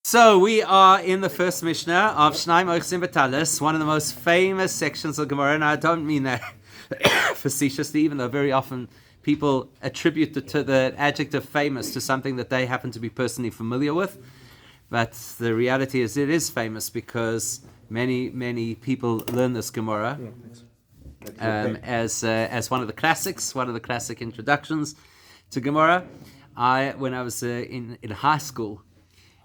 So we are in the first Mishnah of Shnaim Ochazin Tallis, one of the most famous sections of Gemorah, and I don't mean that facetiously, even though very often people attribute the adjective famous to something that they happen to be personally familiar with. But the reality is it is famous because many people learn this Gemorah as one of the classics, one of the classic introductions to Gemorah. When I was in high school,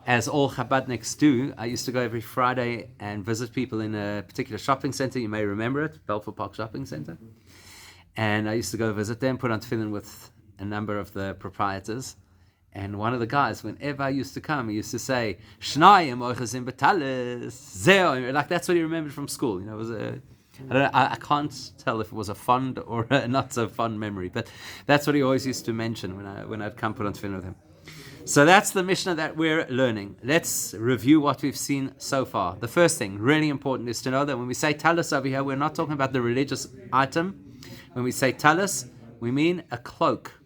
as all Chabadniks do, I used to go every Friday and visit people in a particular shopping center. You may remember it, Belfort Park Shopping Center. And I used to go visit them, put on tefillin with a number of the proprietors. And one of the guys, whenever I used to come, he used to say, Shnaim Ochazin Tallis. Zeo. Like that's what he remembered from school. You know, it was I can't tell if it was a fond or a not so fond memory, but that's what he always used to mention when I'd come put on tefillin with him. So that's the Mishnah that we're learning. Let's review what we've seen so far. The first thing, really important, is to know that when we say tallis over here, we're not talking about the religious item. When we say tallis, we mean a cloak.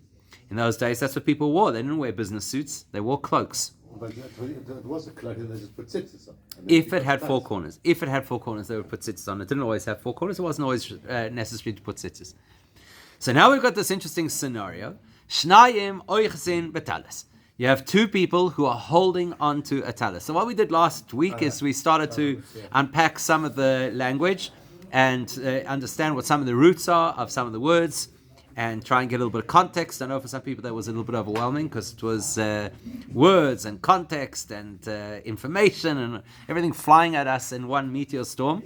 In those days, that's what people wore. They didn't wear business suits. They wore cloaks. But it was a cloak and they just put tzitzis on. If it had four corners. If it had four corners, they would put tzitzis on. It didn't always have four corners. It wasn't always necessary to put tzitzis. So now we've got this interesting scenario. Shnaim Ochazin Tallis. You have two people who are holding on to a tallis. So what we did last week is we started to unpack some of the language and understand what some of the roots are of some of the words and try and get a little bit of context. I know for some people that was a little bit overwhelming because it was words and context and information and everything flying at us in one meteor storm.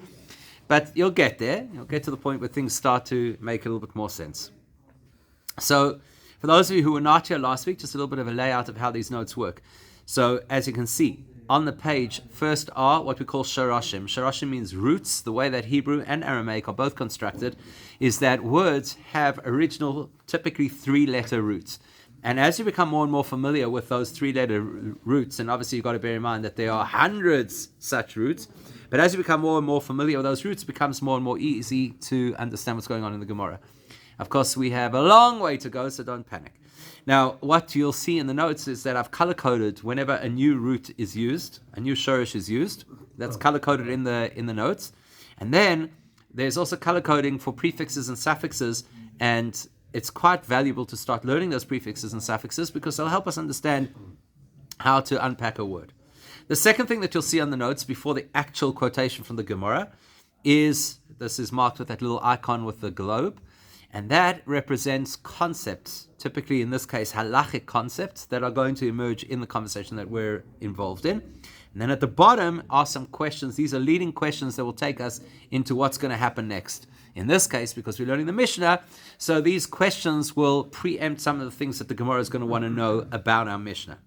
But you'll get there. You'll get to the point where things start to make a little bit more sense. So for those of you who were not here last week, just a little bit of a layout of how these notes work. So as you can see, on the page, first are what we call shorashim. Shorashim means roots. The way that Hebrew and Aramaic are both constructed is that words have original, typically three-letter roots. And as you become more and more familiar with those three-letter roots, and obviously you've got to bear in mind that there are hundreds such roots, but as you become more and more familiar with those roots, it becomes more and more easy to understand what's going on in the Gemorah. Of course, we have a long way to go, so don't panic. Now, what you'll see in the notes is that I've color-coded whenever a new root is used, a new shorish is used. That's color-coded in the notes. And then there's also color-coding for prefixes and suffixes, and it's quite valuable to start learning those prefixes and suffixes because they'll help us understand how to unpack a word. The second thing that you'll see on the notes before the actual quotation from the Gemorah is, this is marked with that little icon with the globe, and that represents concepts, typically in this case halachic concepts, that are going to emerge in the conversation that we're involved in. And then at the bottom are some questions. These are leading questions that will take us into what's going to happen next. In this case, because we're learning the Mishnah, so these questions will preempt some of the things that the Gemorah is going to want to know about our Mishnah.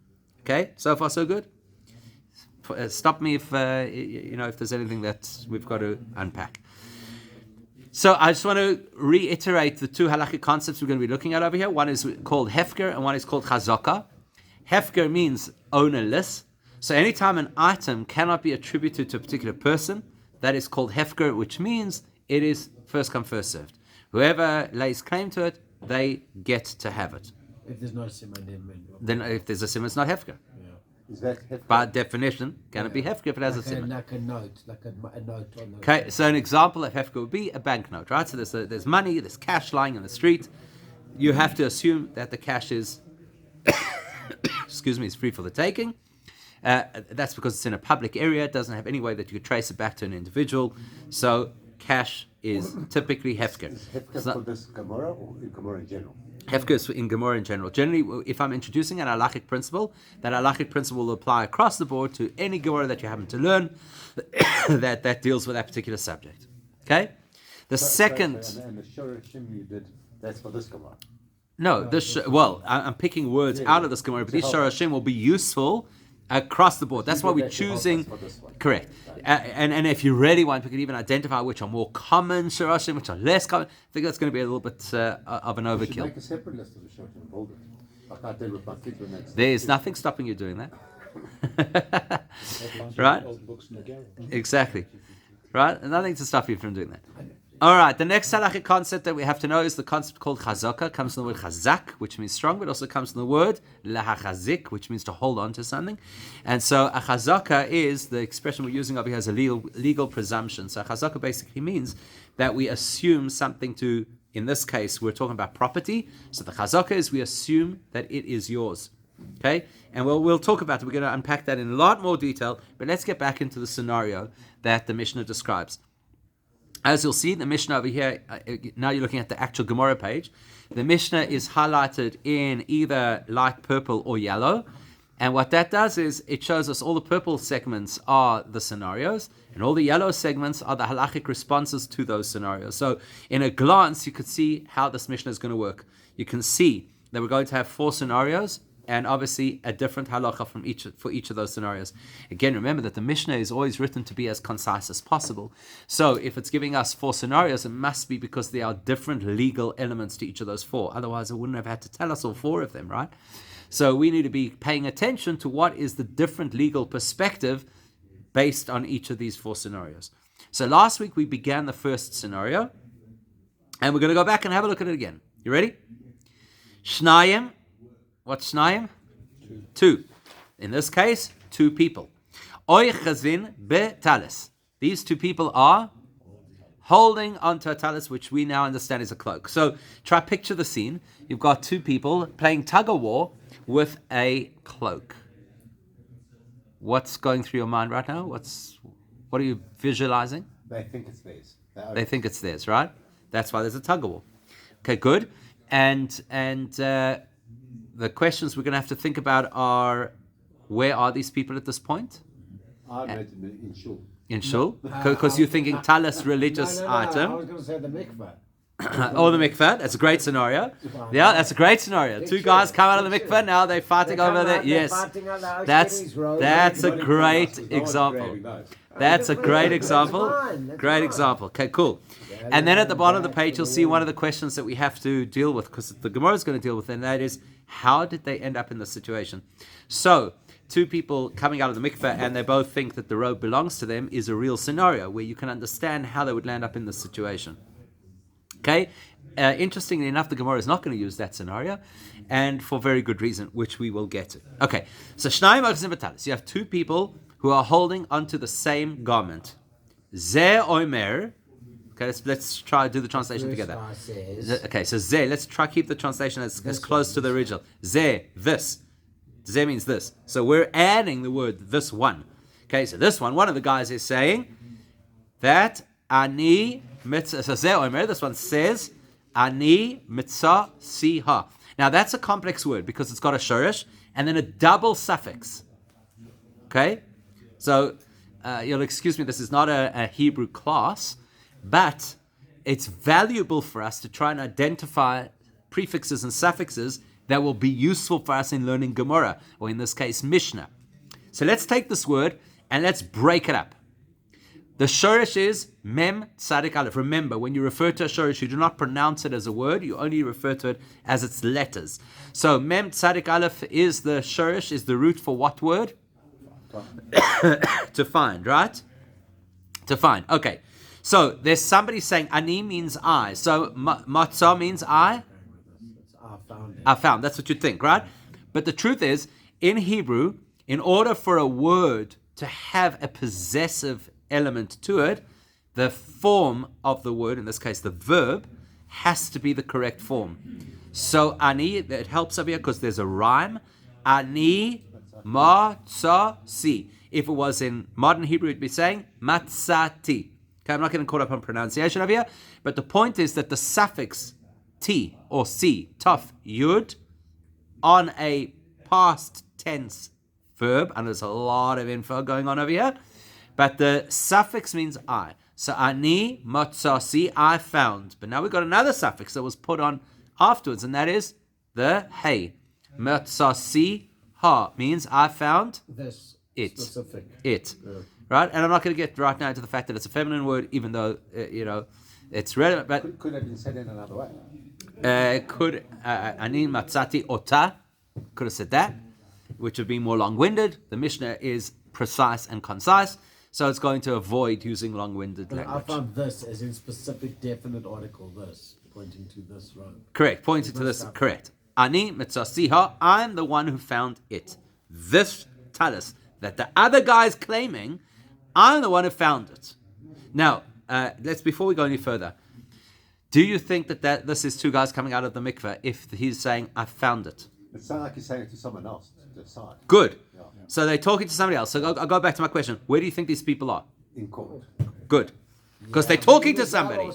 Okay, so far so good? Stop me if there's anything that we've got to unpack. So I just want to reiterate the two halachic concepts we're going to be looking at over here. One is called hefker and one is called chazaka. Hefker means ownerless. So anytime an item cannot be attributed to a particular person, that is called hefker, which means it is first come, first served. Whoever lays claim to it, they get to have it. If there's no simon, then if there's a simon, it's not hefker. Is that hefker? By definition, can it be hefker if it has a simon? Like a note, like a note on the... Okay, so an example of hefker would be a banknote, right? So there's money, there's cash lying in the street. You have to assume that the cash is, is free for the taking. That's because it's in a public area. It doesn't have any way that you could trace it back to an individual. So cash is typically hefker. Is hefker for this Gemorah or Gemorah in general? Hefker is in Gemorah in general. Generally, if I'm introducing an halachic principle, that halachic principle will apply across the board to any Gemorah that you happen to learn that deals with that particular subject. Okay? The second... And the shorashim you did, that's for this Gemorah? No, I'm picking words out of this Gemorah, but these shorashim will be useful across the board. That's why we're choosing... Correct. And if you really want, we can even identify which are more common shorashim, which are less common. I think that's going to be a little bit of an overkill. You should make a separate list of the shorashim and hold it. Like I did with my kids when next. There's nothing stopping you doing that. Right? Exactly. Right? Nothing to stop you from doing that. All right, the next halachic concept that we have to know is the concept called chazaka. Comes from the word chazak, which means strong, but also comes from the word lahachazik, which means to hold on to something. And so a chazaka is the expression we're using over here as a legal presumption. So a chazaka basically means that we assume something to, in this case, we're talking about property. So the chazaka is we assume that it is yours. Okay? And we'll talk about it. We're going to unpack that in a lot more detail, but let's get back into the scenario that the Mishnah describes. As you'll see, the Mishnah over here, now you're looking at the actual Gemorah page, the Mishnah is highlighted in either light purple or yellow. And what that does is it shows us all the purple segments are the scenarios, and all the yellow segments are the halachic responses to those scenarios. So in a glance, you could see how this Mishnah is going to work. You can see that we're going to have 4 scenarios, and obviously a different halacha for each of those scenarios. Again, remember that the Mishnah is always written to be as concise as possible. So if it's giving us 4 scenarios, it must be because there are different legal elements to each of those 4. Otherwise, it wouldn't have had to tell us all 4 of them, right? So we need to be paying attention to what is the different legal perspective based on each of these 4 scenarios. So last week we began the first scenario, and we're going to go back and have a look at it again. You ready? Shnaim. What's Shnaim? 2. In this case, 2 people. Ochazin Tallis. These 2 people are holding onto a tallis, which we now understand is a cloak. So try picture the scene. You've got 2 people playing tug of war with a cloak. What's going through your mind right now? What are you visualizing? They think it's theirs. They think it's theirs, right? That's why there's a tug of war. Okay, good. And the questions we're going to have to think about are, where are these people at this point? I imagine in shul. In shul? Because you're thinking tallis, religious item. I was going to say the mikveh. Or the mikveh. That's a great scenario. Yeah, that's a great scenario. 2 guys come out of the mikveh, now they're fighting over there. Yes. That's a great example. That's a great example. Great example. Okay, cool. And then at the bottom of the page, you'll see one of the questions that we have to deal with, because the Gemorah is going to deal with, and that is, how did they end up in this situation? So, 2 people coming out of the mikveh, and they both think that the robe belongs to them, is a real scenario where you can understand how they would land up in this situation. Okay? Interestingly enough, the Gemorah is not going to use that scenario, and for very good reason, which we will get to. Okay, so Shnaim Ochazin Tallis. You have 2 people who are holding onto the same garment. Ze omer. Okay, let's try to do the translation together. Okay, so ze, let's try keep the translation as close to the original. Ze, this. Ze means this. So we're adding the word this one. Okay, so this one of the guys is saying that ani mitzah. So ze omer, this one says ani mitzah siha. Now that's a complex word because it's got a shorish and then a double suffix. Okay, so you'll excuse me, this is not a Hebrew class, but it's valuable for us to try and identify prefixes and suffixes that will be useful for us in learning Gemorah, or in this case, Mishnah. So let's take this word and let's break it up. The shorish is mem tzadik aleph. Remember, when you refer to a shorish, you do not pronounce it as a word, you only refer to it as its letters. So mem tzadik aleph is the shorish, is the root for what word? To find, right? To find. Okay. So there's somebody saying ani means I. So matzah means I. I found. That's what you think, right? But the truth is, in Hebrew, in order for a word to have a possessive element to it, the form of the word, in this case the verb, has to be the correct form. So ani, it helps over here because there's a rhyme. Ani matzah-si. If it was in modern Hebrew, it'd be saying matzati. Okay, I'm not getting caught up on pronunciation over here, but the point is that the suffix T or C, taf, yud, on a past tense verb, and there's a lot of info going on over here, but the suffix means I. So ani matzasi, I found. But now we've got another suffix that was put on afterwards, and that is the hey. Matzasi ha means I found This it. specific. It. Yeah. Right? And I'm not going to get right now into the fact that it's a feminine word, even though, it's relevant. But Could have been said in another way. Ani matzati ota, could have said that, which would be more long-winded. The Mishnah is precise and concise. So it's going to avoid using long-winded But I language. found this as in specific definite article, this, pointing to this row. Correct. Pointing to this. Correct. Ani mitzasiha. I'm the one who found it. This tallis that the other guy's claiming, I'm the one who found it. Now, before we go any further, do you think that this is two guys coming out of the mikveh if he's saying, I found it? It sounds like he's saying it to someone else to decide. Good. Yeah. So they're talking to somebody else. So I'll go back to my question. Where do you think these people are? In court. Good. Because they're talking to somebody.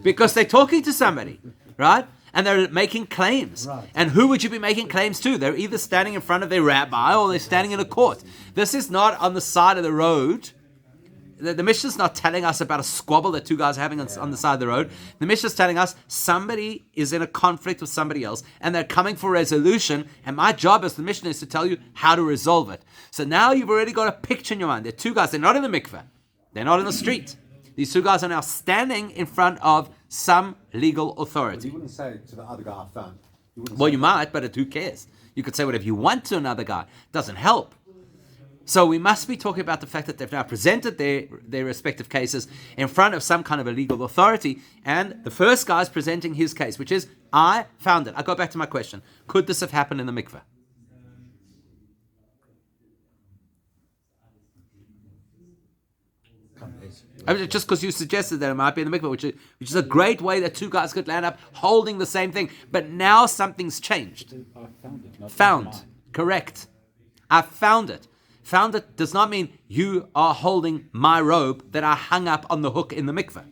Because they're talking to somebody, right? And they're making claims. Right. And who would you be making claims to? They're either standing in front of their rabbi or they're standing in a court. This is not on the side of the road. The Mishnah's not telling us about a squabble that two guys are having on the side of the road. The Mishnah's telling us somebody is in a conflict with somebody else and they're coming for resolution. And my job as the Mishnah is to tell you how to resolve it. So now you've already got a picture in your mind. There are two guys. They're not in the mikveh. They're not in the street. These two guys are now standing in front of some legal But authority. you wouldn't say to the other guy I found. Well, you might, but who cares? You could say whatever you want to another guy. It doesn't help. So we must be talking about the fact that they've now presented their respective cases in front of some kind of a legal authority, and the first guy's presenting his case, which is, I found it. I go back to my question. Could this have happened in the mikveh? I mean, just because you suggested that it might be in the mikveh, which is a great way that two guys could land up holding the same thing. But now something's changed. I found it. Not Found. mine. Correct. I found it. Found it does not mean you are holding my robe that I hung up on the hook in the mikveh.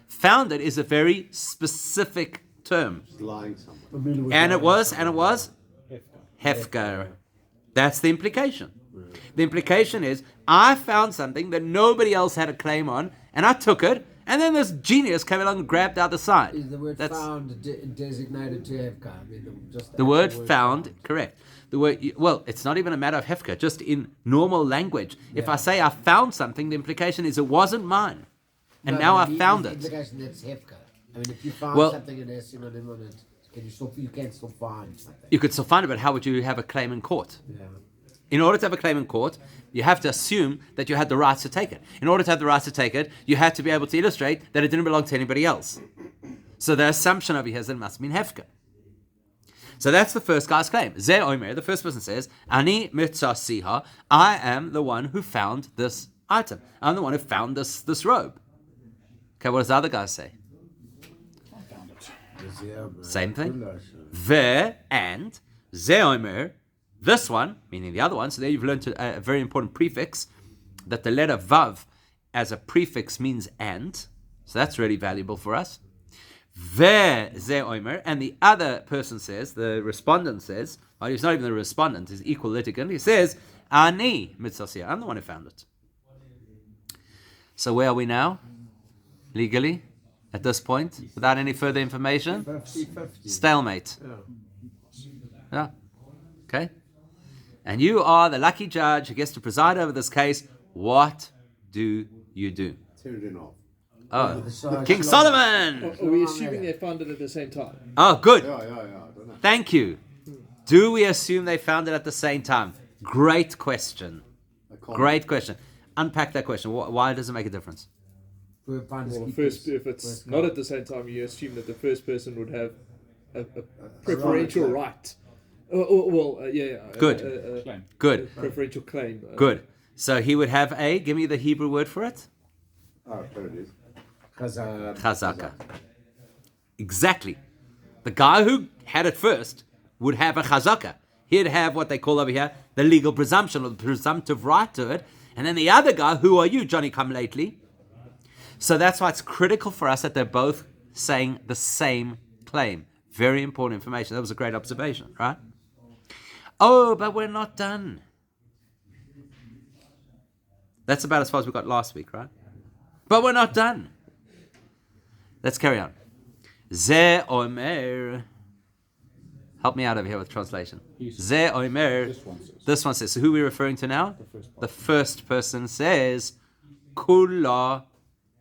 Found it is a very specific term. He's lying somewhere. And it was Hefker. That's the implication. The implication is, I found something that nobody else had a claim on, and I took it, and then this genius came along and grabbed out the side. Is the word found designated to Hefka? I mean, just The word found, correct. The word, well, it's not even a matter of hefker, just in normal language. If I say I found something, the implication is it wasn't mine. And now I found it. The implication that's Hefka. I mean, if you found Well- something and there's synonym on it, you can still find something. You could still find it, but how would you have a claim in court? Yeah. In order to have a claim in court, you have to assume that you had the rights to take it. In order to have the rights to take it, you had to be able to illustrate that it didn't belong to anybody else. So the assumption over here is that it must mean hefker. So that's the first guy's claim. Ze Omer, the first person says, Ani mitzasiha, I am the one who found this item. I'm the one who found this robe. Okay, what does the other guy say? I found it. Same thing. Ve and Ze Omer, this one, meaning the other one. So there you've learned a very important prefix, that the letter Vav as a prefix means and. So that's really valuable for us. Ve ze omer, and the other person says, the respondent says, well, he's not even the respondent, he's equal litigant, he says, Ani mitzasiyah, I'm the one who found it. So where are we now? Legally? At this point? Without any further information? 50-50. Stalemate. Yeah. Yeah. Okay? And you are the lucky judge who gets to preside over this case. What do you do? Tear it in off. Oh, So King Solomon! Are we assuming they found it at the same time? Oh, good. Yeah, I don't know. Thank you. Do we assume they found it at the same time? Great question. Great question. Unpack that question. Why does it make a difference? Well, If it's not at the same time, you assume that the first person would have a preferential right. Good. Claim. Good. Preferential claim. Good. So he would have a, give me the Hebrew word for it. Oh, there it is. Chazaka. Exactly. The guy who had it first would have a chazaka. He'd have what they call over here the legal presumption or the presumptive right to it. And then the other guy, who are you, Johnny come lately? So that's why it's critical for us that they're both saying the same claim. Very important information. That was a great observation, right? Oh, but we're not done. That's about as far as we got last week, right? But we're not done. Let's carry on. Ze omer. Help me out over here with translation. Ze omer. This one says. So who are we referring to now? The first person says, Kula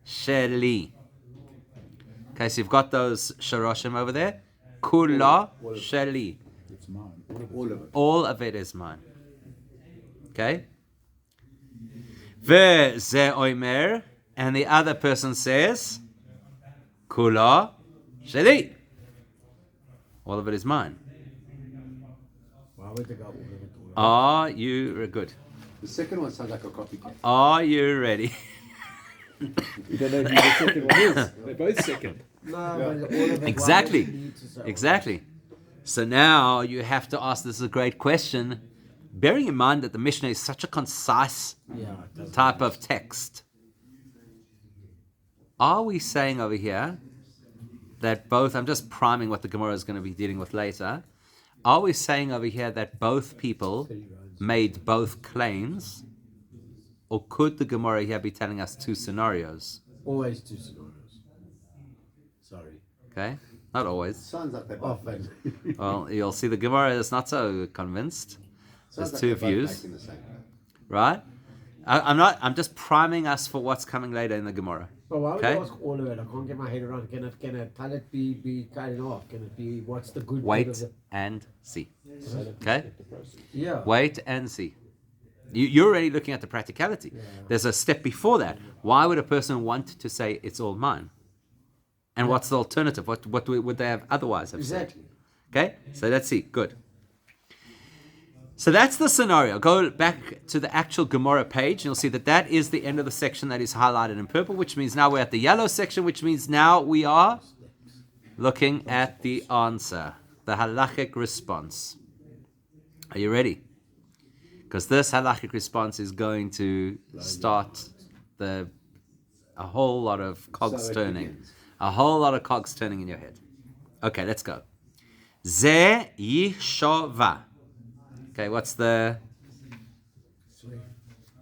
sheli. Okay, so you've got those sharoshim over there. Kula sheli. It's mine. All of it. All of it is mine. Okay? Ve ze oimer, and the other person says, Kula sheli. All of it is mine. Why would they go all of it? Are you good? The second one sounds like a copycat. Are you ready? You don't know who the second one is. They're both second. No, but all of it. Exactly. Why would you need to say all of it? Exactly. So now you have to ask, this is a great question, bearing in mind that the Mishnah is such a concise Yeah, it doesn't type of text. Are we saying over here that both, I'm just priming what the Gemorah is going to be dealing with later, are we saying over here that both people made both claims? Or could the Gemorah here be telling us two scenarios? Always two scenarios. Sorry. Okay? Not always. Sounds like they're both Often. Well, you'll see the Gemorah is not so convinced. Sounds There's like two they're both views, making the same claim. right? I'm just priming us for what's coming later in the Gemorah. But why would Okay. you ask all of it? I can't get my head around. Can it be cut in half? Can it be, what's the good bit Wait of the... and see. Okay? Yeah. Wait and see. You're already looking at the practicality. There's a step before that. Why would a person want to say it's all mine? And what's the alternative? What would they have otherwise have said? Exactly. Okay? So let's see. Good. So that's the scenario. Go back to the actual Gemorah page, and you'll see that that is the end of the section that is highlighted in purple, which means now we're at the yellow section, which means now we are looking at the answer, the halachic response. Are you ready? Because this halachic response is going to start a whole lot of cogs So it turning. begins. A whole lot of cogs turning in your head. Okay, let's go. Ze yishova. Okay, what's the...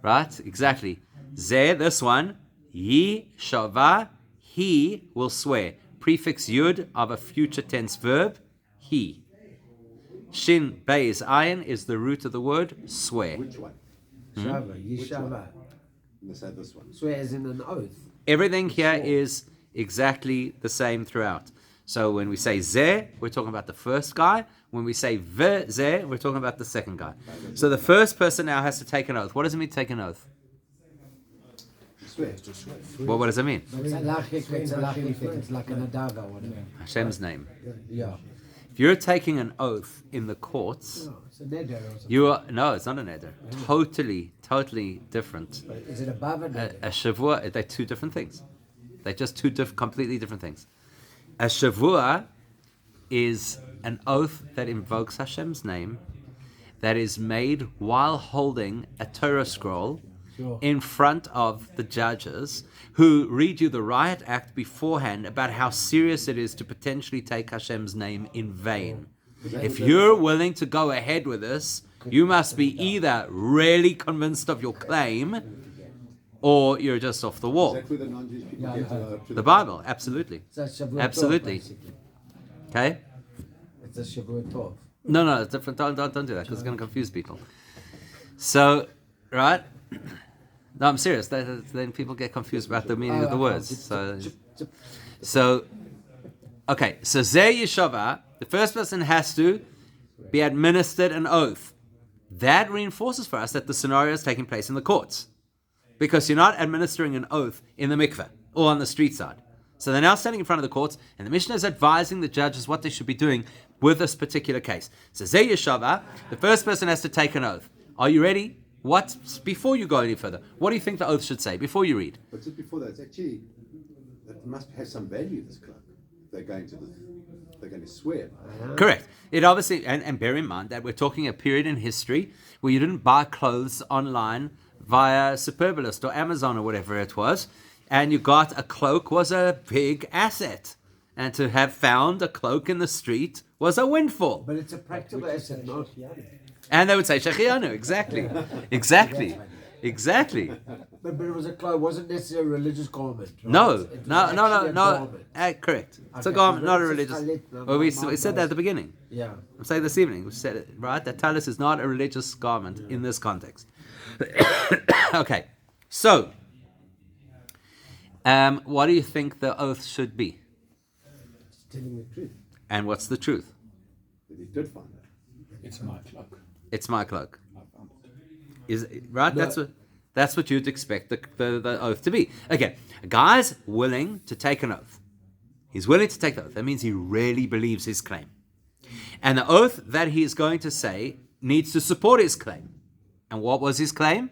Right, exactly. Ze, this one. Yishova, he will swear. Prefix yud of a future tense verb, he. Shin, beis, ayin is the root of the word swear. Which one? Shava, Yishava. Let's say this one. Swear as in an oath. Everything here is exactly the same throughout. So when we say ze, we're talking about the first guy. When we say ve ze, we're talking about the second guy. So the first person now has to take an oath. What does it mean take an oath? Swear. Well, what does it mean? It's a lachic thing. It's like an adava or whatever. Hashem's name. Yeah. If you're taking an oath in the courts, No, it's a neder or something. you are, no, it's not an eder. Totally different. But is it above a neder? A shavua, they're two different things. They're just two completely different things. A shavua is an oath that invokes Hashem's name, that is made while holding a Torah scroll in front of the judges, who read you the riot act beforehand about how serious it is to potentially take Hashem's name in vain. If you're willing to go ahead with this, you must be either really convinced of your claim, or you're just off the wall. Is that where the non-Jewish people get to The Bible, absolutely. It's a Shavuot Absolutely. Tov, basically. Okay? It's a Shavuot Tov. No, it's different. Don't do that, because it's going to confuse people. So, right? No, I'm serious. Then people get confused about the meaning of the words. So, okay. So, Zeh Yeshava, the first person has to be administered an oath. That reinforces for us that the scenario is taking place in the courts. Because you're not administering an oath in the mikveh or on the street side. So they're now standing in front of the courts, and the Mishnah is advising the judges what they should be doing with this particular case. So Zeh Yeshava, the first person has to take an oath. Are you ready? Before you go any further, what do you think the oath should say before you read? But just before that, it's actually, it must have some value, this cloak. They're going to swear. Correct. It obviously, and bear in mind that we're talking a period in history where you didn't buy clothes online via Superbalist or Amazon or whatever it was, and you got a cloak was a big asset. And to have found a cloak in the street was a windfall. But it's a practical asset, not... And they would say Shechianu, exactly. But it was a cloak, it wasn't necessarily a religious garment. Right? No. It was actually a garment. Correct. It's a Okay, garment, not a it's a religious. talit, no, Well, we my said that at the beginning. Yeah. I'm saying this evening, we said it, right? That Tallis is not a religious garment in this context. Okay, so what do you think the oath should be? It's telling the truth. And what's the truth? That he did find it. It's my cloak. It's my cloak. I found it. Is right? No. That's what. That's what you'd expect the oath to be. Okay, a guy's willing to take an oath. He's willing to take the oath. That means he really believes his claim. And the oath that he is going to say needs to support his claim. And what was his claim?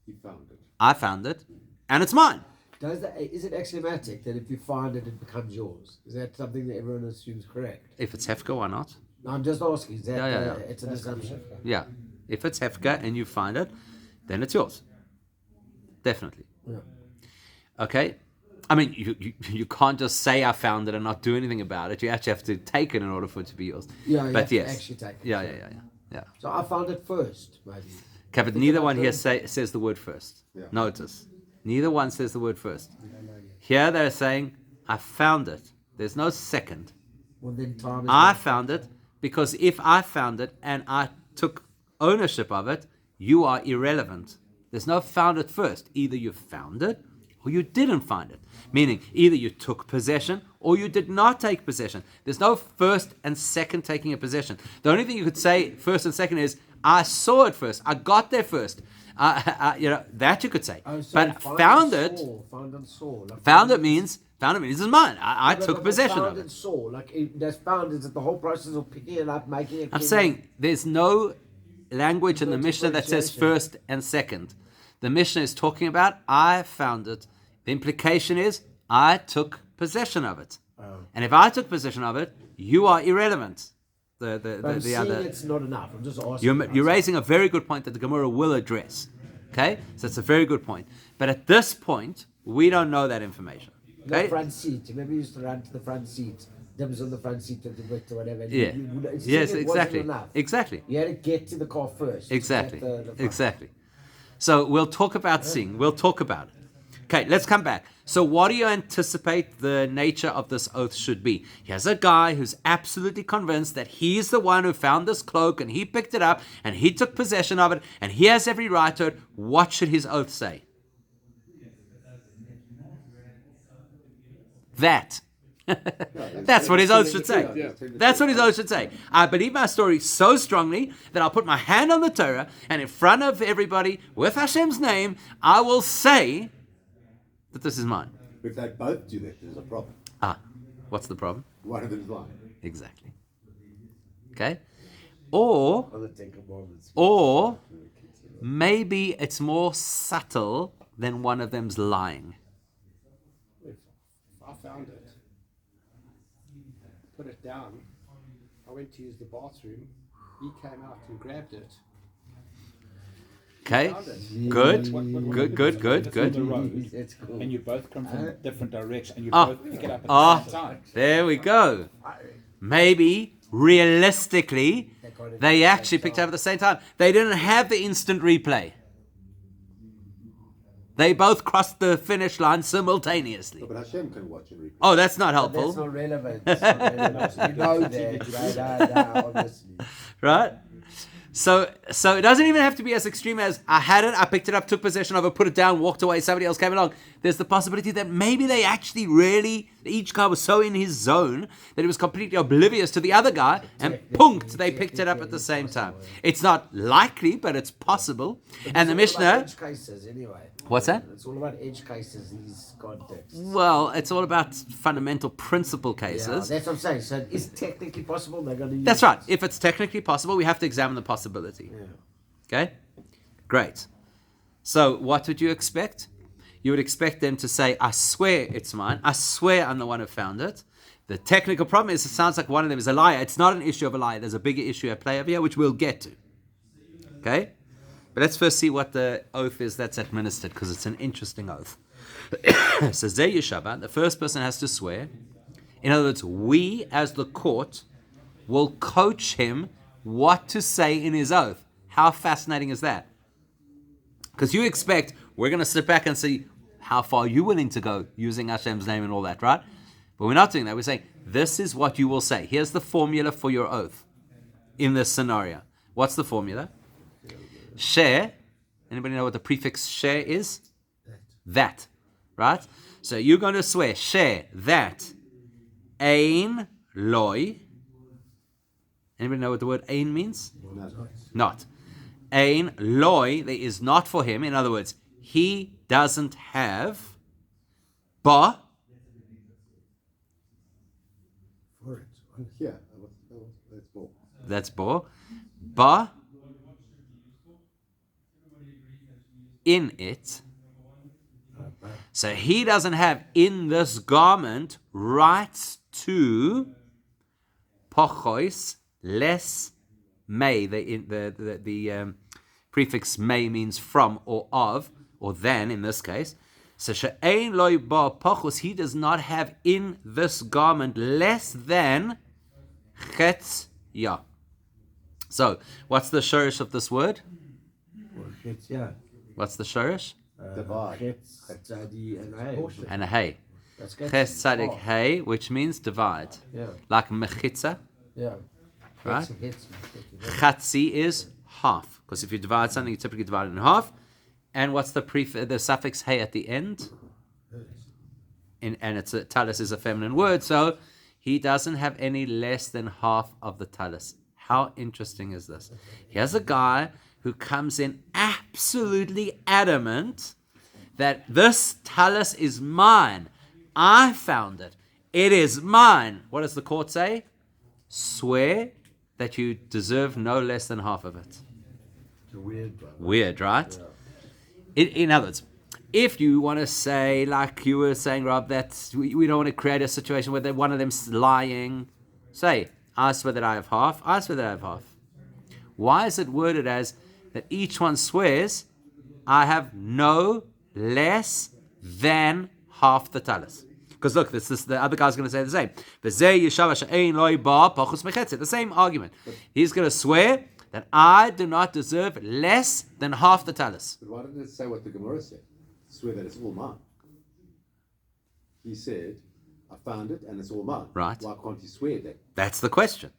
He found it. I found it, and it's mine. Is it axiomatic that if you find it, it becomes yours? Is that something that everyone assumes correct? If it's Hefka, why not? No, I'm just asking. Is that Yeah. it's an assumption? Yeah. If it's Hefka and you find it, then it's yours. Definitely. Yeah. Okay? I mean, you can't just say I found it and not do anything about it. You actually have to take it in order for it to be yours. Yeah, you but have to yes. actually take it. Yeah. So I found it first, maybe. Okay, but neither one here says the word first. Yeah. Notice. Neither one says the word first. Here they're saying, I found it. There's no second. Well, then time is I found it because if I found it and I took ownership of it, you are irrelevant. There's no found it first. Either you found it or you didn't find it. Meaning, either you took possession or you did not take possession. There's no first and second taking a possession. The only thing you could say first and second is, I saw it first. I got there first. That you could say. Oh, so but found it means this is mine. I took possession of it. That's found is that the whole process of picking it up, making it. I'm saying there's no language in the Mishnah that says first and second. The Mishnah is talking about I found it. The implication is I took possession of it. And if I took possession of it, you are irrelevant. The other. It's not enough. I'm just asking. You're raising a very good point that the Gemorah will address. Okay, so it's a very good point. But at this point, we don't know that information. The Okay? front seat. Remember, you used to run to the front seat. Dibs on the front seat of the bit or whatever. Yeah. Yes, exactly. Exactly. You had to get to the car first. Exactly. The front. Exactly. So we'll talk about seeing. We'll talk about it. Okay, let's come back. So what do you anticipate the nature of this oath should be? Here's a guy who's absolutely convinced that he's the one who found this cloak and he picked it up and he took possession of it and he has every right to it. What should his oath say? That. That's what his oath should say. Yeah. That's what his oath should say. I believe my story so strongly that I'll put my hand on the Torah and in front of everybody with Hashem's name, I will say that this is mine. If they both do that, there's a problem. What's the problem? One of them's lying. Exactly. Okay? Or On the Ten Commandments. Or maybe it's more subtle than one of them's lying. If I found it, put it down, I went to use the bathroom, he came out and grabbed it. Okay? Found it. Good. The road, It's cool. and you both come from different directions, and you Ah. both pick it up at Ah. the same time. There we go. Maybe, realistically, they actually picked it up at the same time. They didn't have the instant replay. They both crossed the finish line simultaneously. No, but Hashem can watch and replay. Oh, that's not That's helpful. not relevant. It's not relevant. You know that, obviously. Right? So it doesn't even have to be as extreme as I had it, I picked it up, took possession of it, put it down, walked away, somebody else came along. There's the possibility that maybe they actually really, each guy was so in his zone that he was completely oblivious to the other guy, and punked, they picked it up at the same time. It's not likely, but it's possible. And the It's all about Mishnah, edge cases, anyway. what's that? It's all about edge cases, these contexts. Well, it's all about fundamental principle Yeah, cases. that's what I'm saying. So it is technically possible. They're going to use That's right. it. If it's technically possible, we have to examine the possibility. Okay? Great. So what would you expect? You would expect them to say, I swear it's mine. I swear I'm the one who found it. The technical problem is it sounds like one of them is a liar. It's not an issue of a liar. There's a bigger issue at play over here, which we'll get to. Okay? But let's first see what the oath is that's administered, because it's an interesting oath. So Zeh Yeshaba, the first person has to swear. In other words, we as the court will coach him what to say in his oath. How fascinating is that? Because you expect we're going to sit back and see how far you're willing to go using Hashem's name and all that, right? But we're not doing that. We're saying this is what you will say. Here's the formula for your oath in this scenario. What's the formula? Share. Anybody know what the prefix share is? That. Right? So you're going to swear, share that. Ein loy. Anybody know what the word ein means? Not. Ein loy, there is not for him. In other words, he doesn't have ba. For it. Here, that's more. That's ba. Ba in it. So he doesn't have in this garment rights to pochois less may. The prefix may means from or of or than in this case. So she'ein loy ba pochos, he does not have in this garment less than chetz ya. So what's the shorish of this word? What's the shorish? Divide. And a hey. That's Ches tzadik hey, which means divide. Yeah. Like mechitza, Yeah. right? Chatzi is half. Because if you divide something, you typically divide it in half. And what's the suffix hey at the end? And it's tallis is a feminine word, so he doesn't have any less than half of the tallis. How interesting is this? Here's a guy who comes in absolutely adamant that this tallis is mine. I found it. It is mine. What does the court say? Swear that you deserve no less than half of it. It's a weird one. Weird, right? Yeah. In other words, if you want to say, like you were saying, Rob, that we don't want to create a situation where one of them's lying, say, I swear that I have half, I swear that I have half. Why is it worded as that each one swears, I have no less than half the tallis? Because look, the other guy's going to say the same. The same argument. He's going to swear that I do not deserve less than half the tallis. But why didn't it say what the Gemorah said? Swear that it's all mine. He said, I found it and it's all mine. Right. Why can't he swear that? That's the question.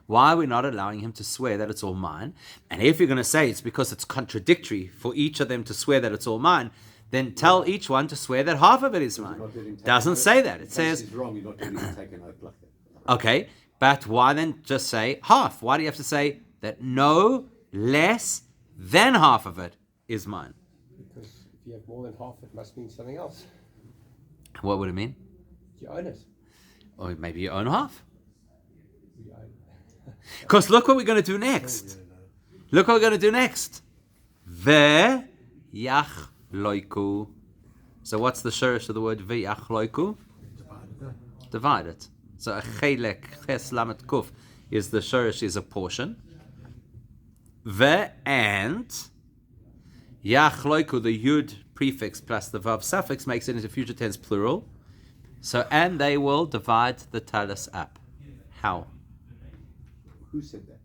Why are we not allowing him to swear that it's all mine? And if you're going to say it's because it's contradictory for each of them to swear that it's all mine, then tell each one to swear that half of it is mine. Doesn't say that. It says... He's wrong, you're not letting him take an oath like that. Okay, but why then just say half? Why do you have to say that no less than half of it is mine? Because if you have more than half, it must mean something else. What would it mean? You own it. Or maybe you own half. You own Because look what we're going to do next. Look what we're going to do next. Ve yach loiku. So what's the shorish of the word ve yach loiku? Divide it. So a chelek, ches lamet kuf, is the shorish is a portion. Ve and yach loiku, the yud prefix plus the vav suffix makes it into future tense plural. So and they will divide the tallis up. How? Who said that?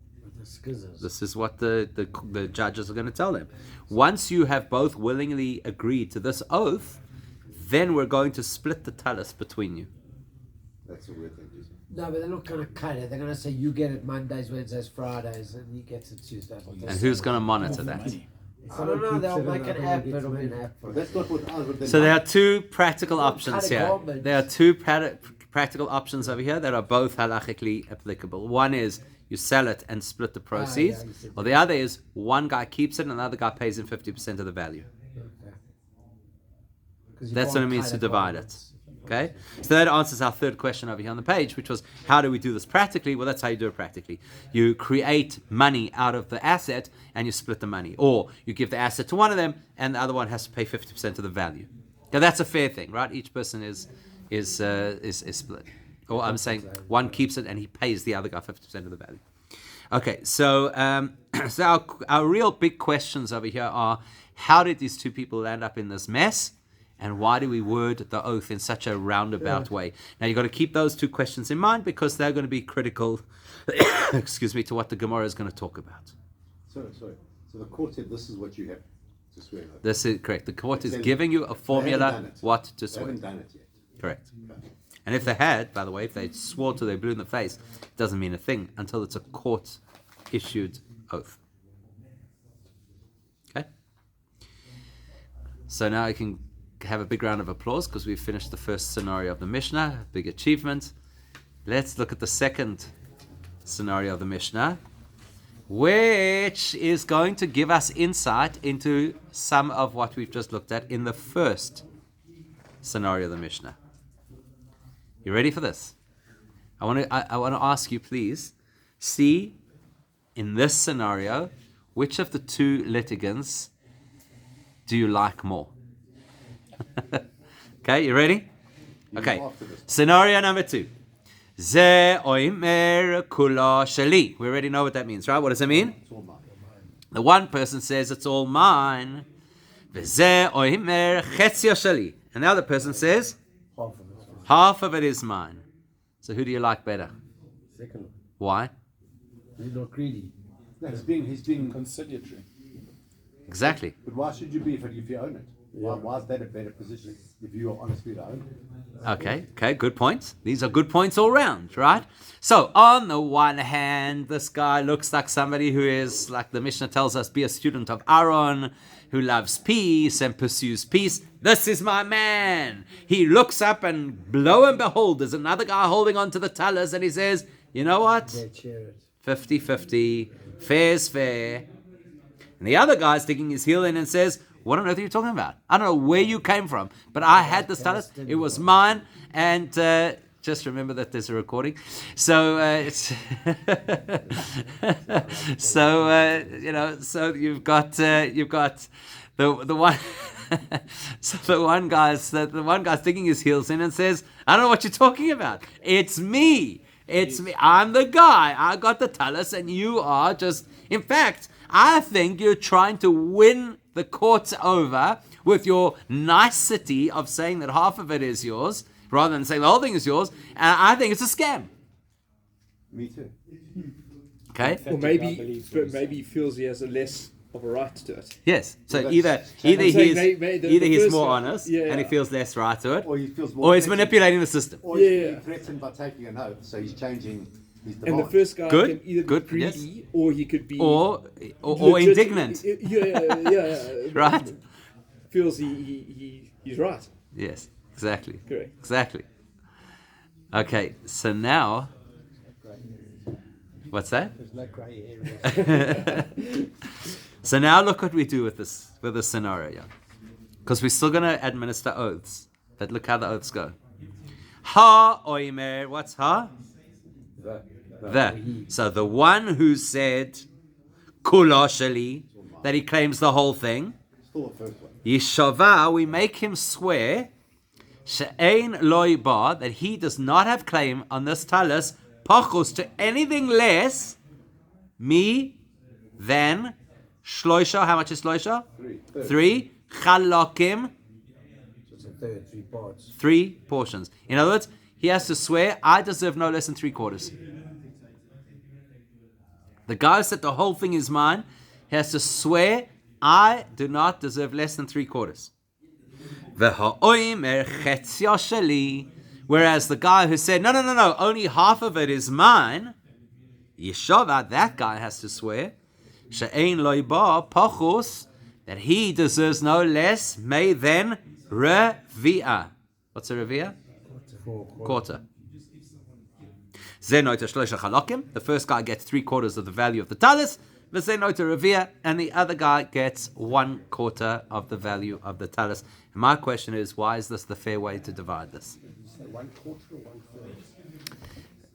This is what the judges are going to tell them. Once you have both willingly agreed to this oath, then we're going to split the tallis between you. That's a weird thing to say. No, but they're not going to cut it. They're going to say you get it Mondays, Wednesdays, Fridays, and he gets it Tuesdays. And who's going to monitor that? I don't know. They'll make an app. It'll be an app. But that's not what I would then. So there are two practical options cut a here. garment. There are two practical options over here that are both halachically applicable. One is you sell it and split the proceeds, you said or the other is one guy keeps it and the other guy pays him 50% of the value. Okay. 'Cause you That's what it can't means cut to a divide it. garment. Okay? So that answers our third question over here on the page, which was how do we do this practically? Well, that's how you do it practically. You create money out of the asset and you split the money. Or you give the asset to one of them and the other one has to pay 50% of the value. Now that's a fair thing, right? Each person is split. Or I'm saying one keeps it and he pays the other guy 50% of the value. Okay, so so our real big questions over here are how did these two people land up in this mess? And why do we word the oath in such a roundabout way? Now, you've got to keep those two questions in mind because they're going to be critical, excuse me, to what the Gemorah is going to talk about. Sorry. So the court said this is what you have to swear over. This is correct. The court is says giving you a They haven't formula done it. what to They swear. haven't done it yet. Correct. And if they had, by the way, if they swore till they blew in the face, it doesn't mean a thing until it's a court-issued oath. Okay? So now I can have a big round of applause because we've finished the first scenario of the Mishnah, big achievement. Let's look at the second scenario of the Mishnah. which is going to give us insight into some of what we've just looked at in the first scenario of the Mishnah. You ready for this? I want to ask you, please, see in this scenario, which of the two litigants do you like more? Okay, you ready? Okay, scenario number 2. Ze oimer kula sheli. We already know what that means, right? What does it mean? It's all mine. The one person says it's all mine. V'ze oimer chetzio sheli. And the other person says half of it is mine. So who do you like better? Second one. Why? He's not greedy. No, he's being Conciliatory. Exactly. But why should you be if you own it? Why is that a better position if you are honestly to own it? Okay, good points. These are good points all round, right? So, on the one hand, this guy looks like somebody who is, like the Mishnah tells us, be a student of Aaron, who loves peace and pursues peace. This is my man. He looks up and lo and behold, there's another guy holding on to the tallis and he says, you know what? They cheer it. 50-50, fair's fair. And the other guy's sticking his heel in and says, what on earth are you talking about? I don't know where you came from, but I had this tallis. It was mine. And just remember that there's a recording. So, so you've got the one. So the one guy's sticking his heels in and says, I don't know what you're talking about. It's me. It's me. I'm the guy. I got the tallis, and you are just. In fact, I think you're trying to win the courts over with your nicety of saying that half of it is yours, rather than saying the whole thing is yours. And I think it's a scam. Me too. Okay. Or maybe he feels he has a less of a right to it. Yes. So Well, either the he's first more guy- honest yeah, and he yeah. feels less right to it, Or he feels more or he's threatened. manipulating the system. Or he's Yeah. being threatened by taking an oath, so he's changing his And demand. the first guy Good, can either good, be greedy yes. or he could be Or legit- indignant. Yeah. Right? Feels he's right. Yes, exactly. Correct. Exactly. Okay, so now, what's that? There's no grey area. So now look what we do with this scenario, because we're still going to administer oaths. But look how the oaths go. Ha oimer. What's ha? The. So the one who said kula sheli, that he claims the whole thing. Still the first one. Yishava, we make him swear, she'ein loy bar, that he does not have claim on this talus, pachus, to anything less, me, than, shloisha, how much is shloisha? 3, chalakim, It's a third, 3 parts. 3 portions. In other words, he has to swear, I deserve no less than 3/4. The guy who said the whole thing is mine, he has to swear, I do not deserve less than 3/4. Whereas the guy who said, no, only half of it is mine, Yeshava, that guy has to swear, she'ein lo ba pachus, that he deserves no less, may then revi'ah. What's a revi'ah? Quarter. The first guy gets 3/4 of the value of the talus, and the other guy gets 1/4 of the value of the talus. And my question is, why is this the fair way to divide this? So 1/4 or 1/3?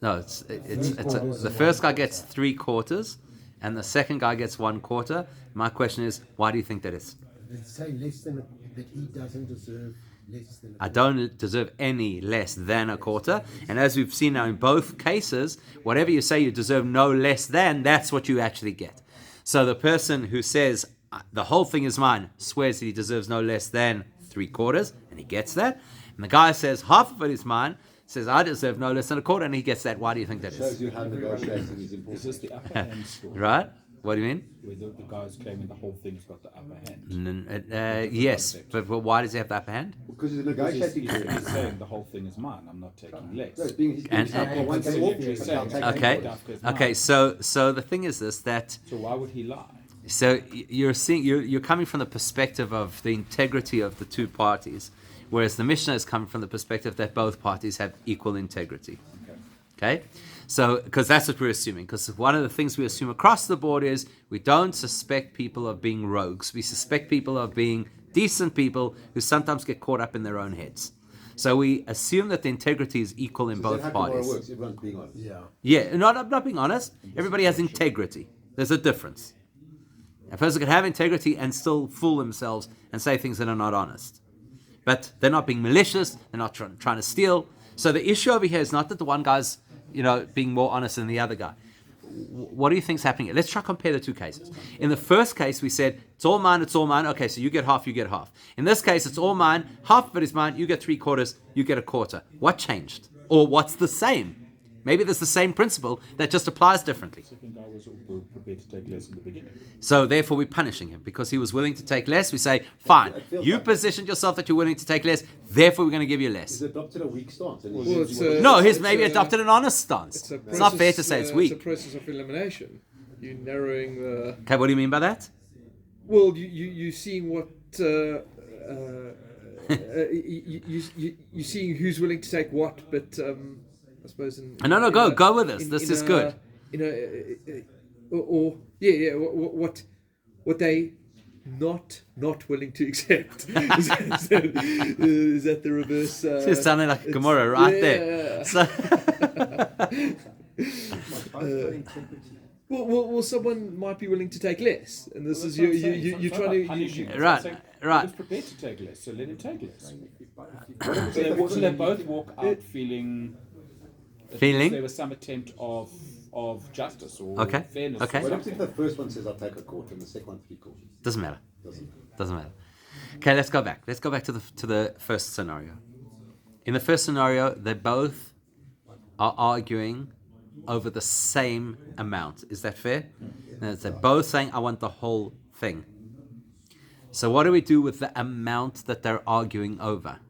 No, the first guy gets 3/4, and the second guy gets 1/4. My question is, why do you think that is? They say less than that he doesn't deserve less than I don't deserve any less than 1/4. And as we've seen now in both cases, whatever you say you deserve no less than, that's what you actually get. So the person who says the whole thing is mine swears that he deserves no less than 3/4, and he gets that. And the guy says half of it is mine, says I deserve no less than 1/4, and he gets that. Why do you think that Shows is? you how negotiating is Is important. this the upper hand story? Right? What do you mean? Where the guy's claiming the whole thing's got the upper hand. Yes, but why does he have the upper hand? Because he's Because negotiating. he's saying the whole thing is mine. I'm not taking less. No, he's being And- one thing off, but I'll take Okay, it. okay. So the thing is this, that So why would he lie? so you're coming from the perspective of the integrity of the two parties, whereas the Mishnah is coming from the perspective that both parties have equal integrity. Okay? So, because that's what we're assuming. Because one of the things we assume across the board is we don't suspect people of being rogues. We suspect people of being decent people who sometimes get caught up in their own heads. So we assume that the integrity is equal in both parties. Works? Everyone's being honest. Yeah, not being honest. Everybody has integrity. There's a difference. A person can have integrity and still fool themselves and say things that are not honest. But they're not being malicious. They're not trying to steal. So the issue over here is not that the one guy's, being more honest than the other guy. What do you think's happening here? Let's try to compare the two cases. In the first case, we said, it's all mine. Okay, so you get half, you get half. In this case, it's all mine. Half of it is mine. You get 3/4, you get 1/4. What changed? Or what's the same? Maybe there's the same principle that just applies differently. The second guy was prepared to take less in the beginning. So therefore we're punishing him because he was willing to take less. We say, fine, you positioned yourself that you're willing to take less, therefore we're going to give you less. He's adopted a weak stance. And No, he's maybe adopted an honest stance. It's not fair to say it's weak. It's a process of elimination. You're narrowing the... Okay, what do you mean by that? Well, you're seeing what... you're seeing who's willing to take what, but... I suppose No, go with us. This is good. What they not willing to accept is that the reverse? It's sounding like Gemorah right there. So well, someone might be willing to take less, and this is you're trying to punish him. Right. He's prepared to take less, so let him take less. So they both walk out feeling there was some attempt of justice or fairness. Okay. What if the first one says I'll take 1/4 and the second one 3/4? Doesn't matter. Doesn't matter. Okay, let's go back. Let's go back to the first scenario. In the first scenario, they both are arguing over the same amount. Is that fair? And they're both saying, I want the whole thing. So what do we do with the amount that they're arguing over?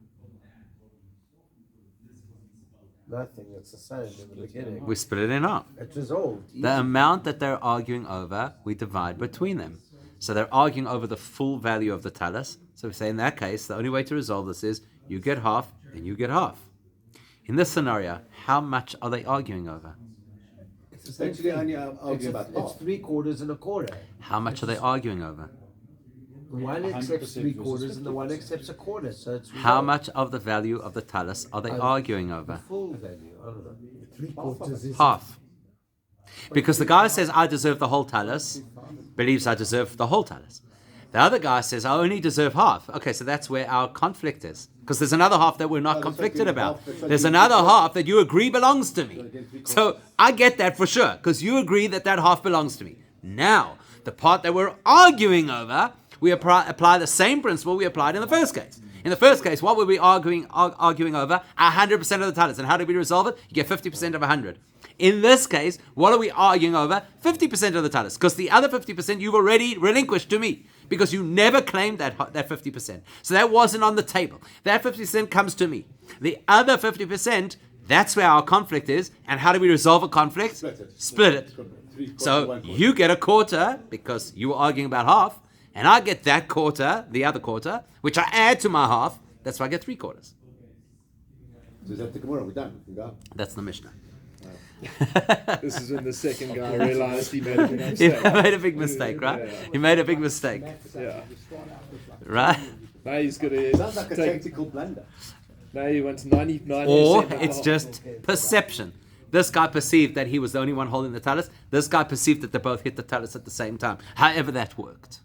Nothing. It's the same in the beginning. We split it in half. It's resolved. The amount that they're arguing over, we divide between them. So they're arguing over the full value of the tallis. So we say in that case, the only way to resolve this is you get half and you get half. In this scenario, how much are they arguing over? It's the same Actually, thing. only arguing about It's 3/4 and 1/4. How much are they arguing over? One accepts 3/4 and the one accepts 1/4. So it's How much of the value of the tallis are they arguing over? full value. I don't know. 3/4 is Half. Because the guy says, I deserve the whole tallis, believes I deserve the whole tallis. The other guy says, I only deserve half. Okay, so that's where our conflict is. Because there's another half that we're not conflicted about. There's another half that you agree belongs to me. So I get that for sure, because you agree that that half belongs to me. Now, the part that we're arguing over, we apply the same principle we applied in the first case. In the first case, what were we arguing over? 100% of the tallis. And how did we resolve it? You get 50% of 100. In this case, what are we arguing over? 50% of the tallis. Because the other 50% you've already relinquished to me. Because you never claimed that 50%. So that wasn't on the table. That 50% comes to me. The other 50%, that's where our conflict is. And how do we resolve a conflict? Split it. So you get 1/4 because you were arguing about half. And I get that 1/4, the other 1/4, which I add to my half. That's why I get 3/4. So is that the Gemorah? We're done. We can go. That's the Mishnah. This is when the second guy realized he made a big mistake. He made a big mistake, right? Yeah. He made a big mistake, Yeah. right? Now he's got to Sounds like a tactical blunder. Now he wants 99%. Or of the it's half. just perception. This guy perceived that he was the only one holding the tallis. This guy perceived that they both hit the tallis at the same time. However that worked.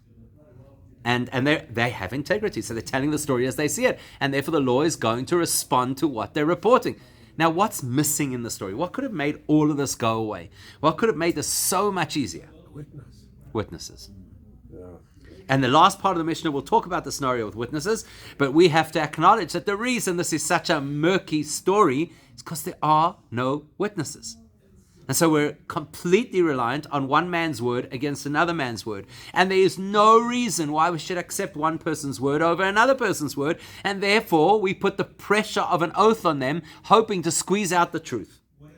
And they have integrity, so they're telling the story as they see it. And therefore the law is going to respond to what they're reporting. Now, what's missing in the story? What could have made all of this go away? What could have made this so much easier? Witnesses. And the last part of the Mishnah, we'll talk about the scenario with witnesses, but we have to acknowledge that the reason this is such a murky story is because there are no witnesses. And so we're completely reliant on one man's word against another man's word. And there is no reason why we should accept one person's word over another person's word. And therefore, we put the pressure of an oath on them, hoping to squeeze out the truth. Do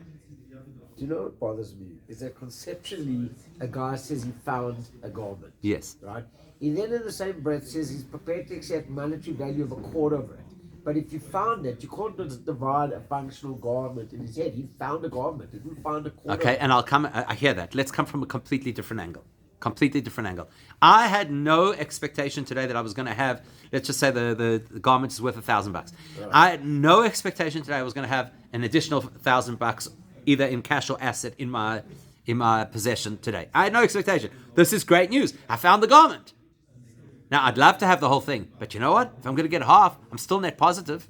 you know what bothers me? Is that conceptually, a guy says he found a garment. Yes. Right? He then in the same breath says he's prepared to accept monetary value of 1/4 of it. But if you found it, you can't just divide a functional garment in his head. He found a garment. He didn't find a quarter. Okay, and I hear that. Let's come from a completely different angle. I had no expectation today that I was going to have, let's just say the garment is worth $1,000. Right. I had no expectation today I was going to have an additional $1,000 either in cash or asset in my possession today. I had no expectation. This is great news. I found the garment. Now, I'd love to have the whole thing, but you know what? If I'm going to get half, I'm still net positive.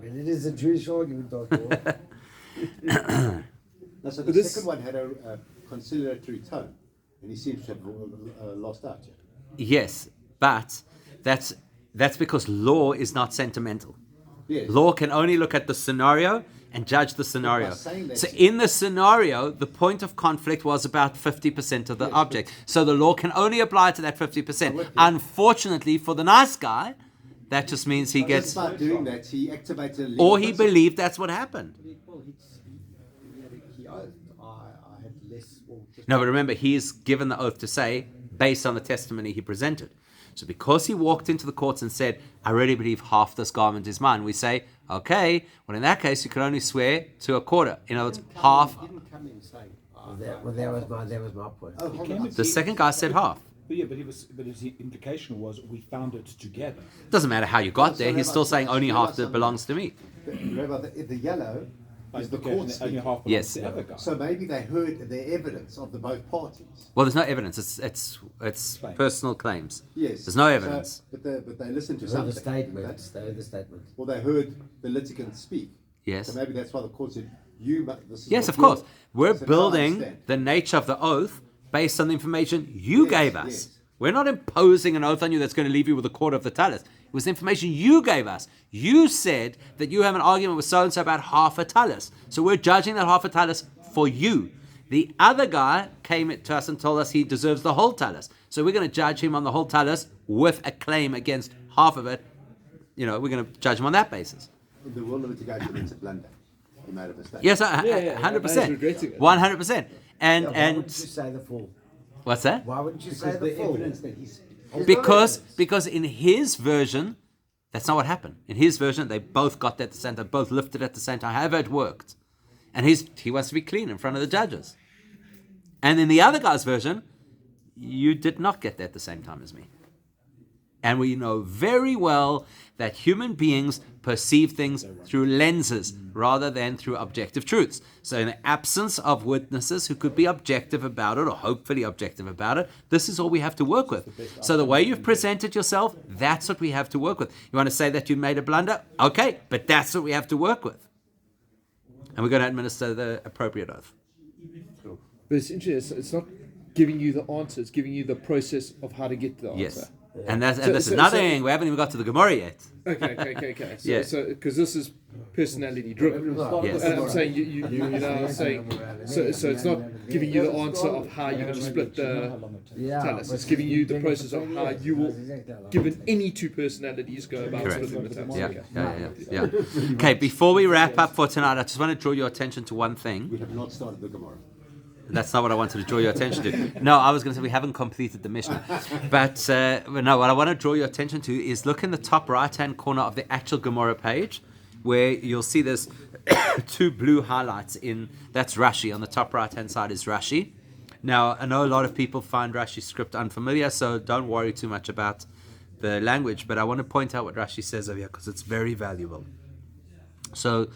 It is a Jewish argument, Doctor. So the second one had a conciliatory tone, and he seems to have lost out here. Yes, but that's because law is not sentimental. Yes. Law can only look at the scenario and judge the scenario. So in the scenario, the point of conflict was about 50% of the object. So the law can only apply to that 50%. Unfortunately, for the nice guy, that just means he gets... By doing that, he activated a legal Or he principle. believed that's what happened. Well, he owned. I had less. Well, just No, but remember, he's given the oath to say, based on the testimony he presented. So because he walked into the courts and said, I really believe half this garment is mine, we say, okay, well, in that case, you can only swear to a quarter. In other words, half. He didn't come in saying. That was my point. Oh, hold on. The second guy said half. But his implication was we found it together. Doesn't matter how you got there. So He's Rabbi, still saying only half that something. belongs to me. Rabbi, the yellow is the court Only speak. half belongs Yes. to the other guy. So maybe they heard the evidence of the both parties. Well, there's no evidence. It's personal claims. Yes. There's no evidence. So, but they listened to They heard something. the statement. They heard the statement. Well, they heard the litigant speak. Yes. So maybe that's why the court said, this is Yes, what of course. yours-" We're So now I building understand. the nature of the oath based on the information you Yes, gave us. yes. We're not imposing an oath on you that's going to leave you with a quarter of the tallis. It was the information you gave us. You said that you have an argument with so-and-so about half a tallis. So we're judging that half a tallis for you. The other guy came to us and told us he deserves the whole tallis. So we're going to judge him on the whole tallis with a claim against half of it. We're going to judge him on that basis. In the world of litigation, it's a blunder. He made a mistake. Yes, yeah, 100%. regretting it. 100%. Why And wouldn't you say the full? what's that? Why wouldn't you say Because the the full? evidence that he's... Because in his version, that's not what happened. In his version, they both got that at the same time, both lifted at the same time, however it worked. And he wants to be clean in front of the judges. And in the other guy's version, you did not get that at the same time as me. And we know very well that human beings perceive things through lenses rather than through objective truths. So in the absence of witnesses who could be objective about it, or hopefully objective about it, this is all we have to work with. So the way you've presented yourself, that's what we have to work with. You want to say that you made a blunder? Okay, but that's what we have to work with. And we're going to administer the appropriate oath. But it's interesting. It's not giving you the answer. It's giving you the process of how to get to the answer. Yes. And this is another thing. We haven't even got to the Gemorah yet. Okay. So, Yeah. because this is personality driven, Yes. and I'm saying you know, I'm saying so it's not giving you the answer of how you're going to split the tallis. It's giving you the process of how you will, given any two personalities, go about Correct. splitting the tallis. Yeah. Okay, before we wrap up for tonight, I just want to draw your attention to one thing. We have not started the Gemorah. That's not what I wanted to draw your attention to. No, I was going to say we haven't completed the mission. But no, what I want to draw your attention to is look in the top right-hand corner of the actual Gemorah page, where you'll see there's two blue highlights in, that's Rashi. On the top right-hand side is Rashi. Now, I know a lot of people find Rashi's script unfamiliar, so don't worry too much about the language, but I want to point out what Rashi says over here, because it's very valuable. So,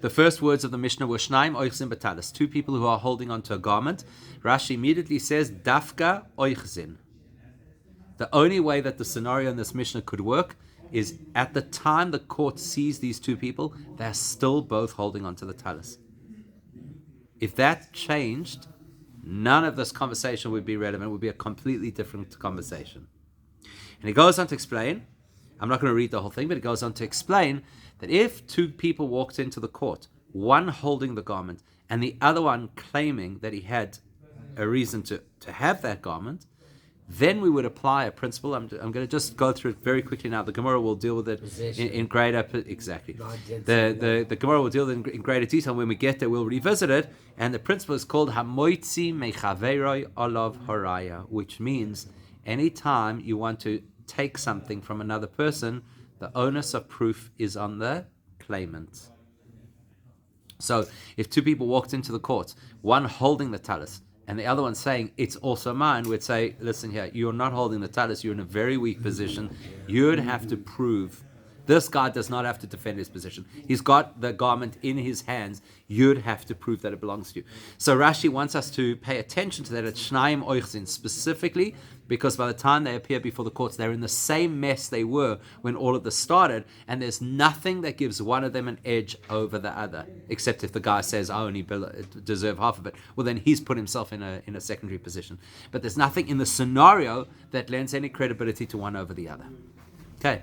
the first words of the Mishnah were Shnaim Ochazin Tallis, two people who are holding onto a garment. Rashi immediately says Dafka Ochazin. The only way that the scenario in this Mishnah could work is at the time the court sees these two people, they're still both holding onto the tallis. If that changed, none of this conversation would be relevant. It would be a completely different conversation. And he goes on to explain, I'm not going to read the whole thing, but it goes on to explain that if two people walked into the court, one holding the garment and the other one claiming that he had a reason to have that garment, then we would apply a principle. I'm going to just go through it very quickly now. The Gemorah will deal with it in greater... Exactly. The Gemorah will deal with it in greater detail. When we get there, we'll revisit it. And the principle is called Hamoitzi Mechaveroi Olav Horaya, which means anytime you want to take something from another person, The onus of proof is on the claimant. So if two people walked into the court, one holding the tallis and the other one saying, it's also mine, we'd say, listen here, you're not holding the tallis, you're in a very weak position. You'd have to prove. This guy does not have to defend his position. He's got the garment in his hands. You'd have to prove that it belongs to you. So Rashi wants us to pay attention to that at Shnaim Ochazin specifically, because by the time they appear before the courts, they're in the same mess they were when all of this started, and there's nothing that gives one of them an edge over the other, except if the guy says, I only deserve half of it. Well, then he's put himself in a secondary position. But there's nothing in the scenario that lends any credibility to one over the other. Okay.